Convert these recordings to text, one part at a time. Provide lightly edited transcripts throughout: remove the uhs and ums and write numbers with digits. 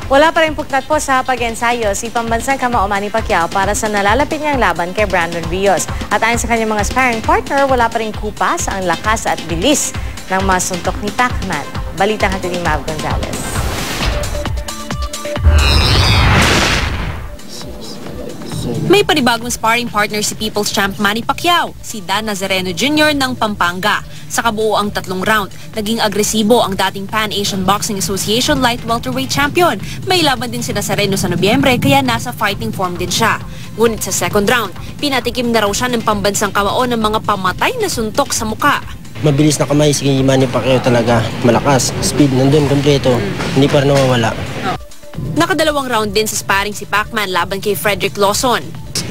Wala pa rin puklat po sa pag-ensayo si pambansang kamao Manny Pacquiao para sa nalalapit niyang laban kay Brandon Rios. At ayon sa kanyang mga sparring partner, wala pa rin kupas ang lakas at bilis ng masuntok ni Pacman. Balitang hatid ni Mav Gonzalez. May panibagong sparring partner si People's Champ Manny Pacquiao, si Dan Nazareno Jr. ng Pampanga. Sa kabuoang 3 round, naging agresibo ang dating Pan Asian Boxing Association Light Welterweight Champion. May laban din si Nazareno sa Nobyembre kaya nasa fighting form din siya. Ngunit sa second round, pinatikim na raw siya ng pambansang kamao ng mga pamatay na suntok sa muka. Mabilis na kamay si Manny Pacquiao talaga. Malakas, speed nandun, kompleto. Hindi pa rin nawawala. Nakadalawang round din sa sparring si Pacman laban kay Frederick Lawson.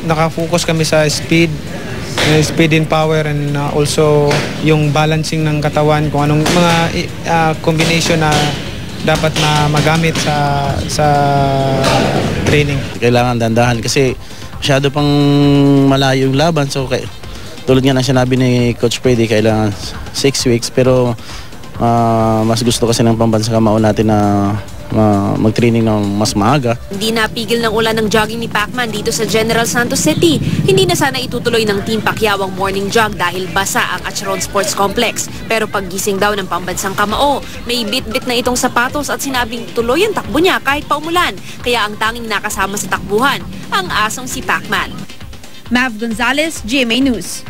Nakafocus kami sa speed and power, and also yung balancing ng katawan, kung anong mga combination na dapat na magamit sa training. Kailangan dandahan kasi masyado pang malayo yung laban, so tulad nga ng sinabi ni Coach Freddy, kailangan 6 weeks, pero mas gusto kasi ng pambansang kamao natin na mag-training ng mas maaga. Hindi napigil ng ulan ng jogging ni Pacman dito sa General Santos City. Hindi na sana itutuloy ng Team Pacquiao ang morning jog dahil basa ang Acheron Sports Complex. Pero paggising daw ng pambansang kamao, may bit-bit na itong sapatos at sinabing tuloy ang takbo niya kahit paumulan. Kaya ang tanging nakasama sa takbuhan, ang asong si Pacman. Mav Gonzalez, GMA News.